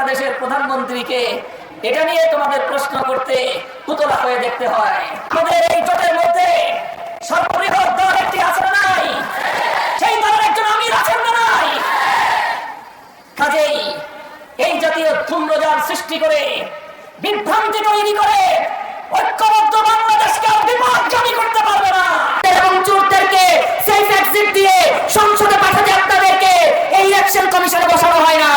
বাংলাদেশের প্রধানমন্ত্রীকে এটা নিয়ে তোমাদের প্রশ্ন করতে উতলা হয়ে দেখতে হয়। আমাদের এই জোটের মধ্যে সর্ববৃহৎ দল একটি আছে না নাই? সেই দলের একজন আমির আছেন না নাই? কাজেই এই জাতীয় ধূম্রজাল সৃষ্টি করে বিভ্রান্তি তৈরি করে ঐক্যবদ্ধ বাংলাদেশকে বিপদগামী করতে পারবে না। এবং চোরদেরকে সেফ এক্সিট দিয়ে সংসদে পাঠাতে আপনাদেরকে এই ইলেকশন কমিশনে বসানো হয় না।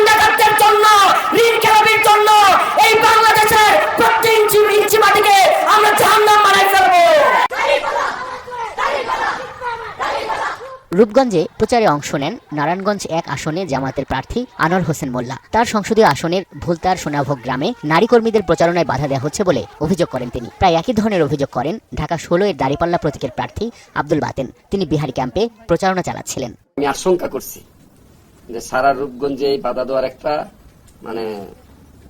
ডাকাতদের জন্য, ঋণ খেলাপির জন্য এই বাংলাদেশের প্রতি ইঞ্চি মাটিকে আমরা জাহান্নাম বানাই ফেলবো। রূপগঞ্জে প্রচারে অংশ নেন নারায়ণগঞ্জ ১ আসনে জামায়াতের প্রার্থী আনোয়ার হোসেন মোল্লা। তার সংসদীয় আসনের ভুলতার সোনাভোগ গ্রামে নারী কর্মীদের প্রচারণায় বাধা দেওয়া হচ্ছে বলে অভিযোগ করেন তিনি। প্রায় একই ধরনের অভিযোগ করেন ঢাকা ১৬ এর দাঁড়িপাল্লা প্রতীকের প্রার্থী আব্দুল বাতেন। তিনি বিহারি ক্যাম্পে প্রচারণা চালাচ্ছিলেন। আমি আশঙ্কা করছি যে সারা রূপগঞ্জে এই বাধা দেওয়ার একটা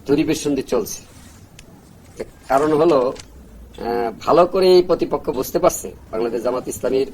পরিবেশন চলছে। কারণ হলো ভালো করে এই প্রতিপক্ষ বুঝতে পারছে বাংলাদেশ জামাত ইসলামীর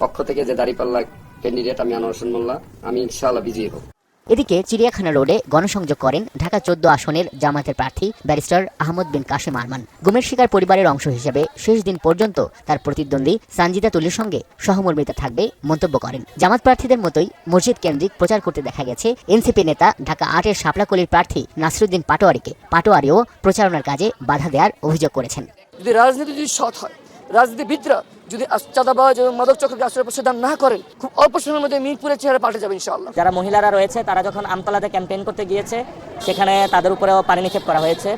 পক্ষ থেকে যে দাঁড়িপাল্লা ক্যান্ডিডেট আমি আনোয়ার হোসেন মোল্লা, আমি ইনশাআল্লাহ বিজয়ী হব। এদিকে চিড়িয়াখানা রোডে গণসংযোগ করেন ঢাকা ১৪ আসনের জামায়াতের প্রার্থী ব্যারিস্টার আহমদ বিন কাশেম আরমান। গুমের শিকার পরিবারের অংশ হিসেবে শেষ দিন পর্যন্ত তার প্রতিদ্বন্দ্বী সানজিদা তুলির সঙ্গে সহমর্মিতা থাকবে মন্তব্য করেন। জামাত প্রার্থীদের মতোই মসজিদ কেন্দ্রিক প্রচার করতে দেখা গেছে এনসিপি নেতা ঢাকা ৮ এর শাপলাকলির প্রার্থী নাসরুদ্দিন পাটোয়ারিকে। পাটোয়ারিও প্রচারণার কাজে বাধা দেওয়ার অভিযোগ করেছেন। যদি রাজনীতি যদি সৎ হয়, রাজনীতিবিদরা যদি চাঁদাবাজ এবং মাদক চক্রকে আশ্রয় প্রদান না করেন, খুব অল্প সময়ের মধ্যে মিরপুরের চেহারা পাল্টে যাবে ইনশাআল্লাহ। যারা মহিলারা রয়েছে তারা যখন আমতলাতে ক্যাম্পেইন করতে গিয়েছে, সেখানে তাদের উপরেও পানি নিক্ষেপ করা হয়েছে।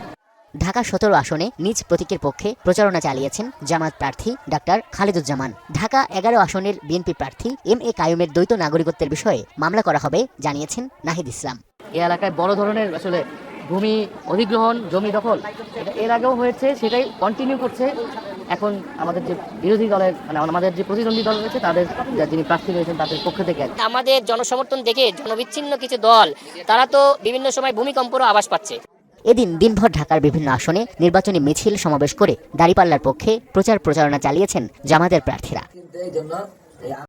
ঢাকা ১৭ আসনে নিজ প্রতীকের পক্ষে প্রচারণা চালিয়েছেন জামায়াত প্রার্থী ডাক্তার খালেদুজ্জামান। ঢাকা ১১ আসনের বিএনপি প্রার্থী এম.এ. কাইয়ুমের দ্বৈত নাগরিকত্বের বিষয়ে মামলা করা হবে জানিয়েছেন নাহিদ ইসলাম। এই এলাকায় বড় ধরনের আসলে ভূমি অধিগ্রহণ, জমি দখল এর আগেও হয়েছে, সেটাই কন্টিনিউ করছে। এখন আমাদের যে বিরোধী দলের আমাদের যে প্রতিদ্বন্দ্বী দল রয়েছে তাদের যিনি প্রার্থী রয়েছেন তাদের পক্ষ থেকে আমাদের জনসমর্থন দেখে জনবিচ্ছিন্ন কিছু দল তারা তো বিভিন্ন সময় ভূমিকম্পেরও আভাস পাচ্ছে। এদিন দিনভর ঢাকার বিভিন্ন আসনে নির্বাচনী মিছিল সমাবেশ করে দাঁড়িপাল্লার পক্ষে প্রচারণা চালিয়েছেন জামায়াতের প্রার্থীরা।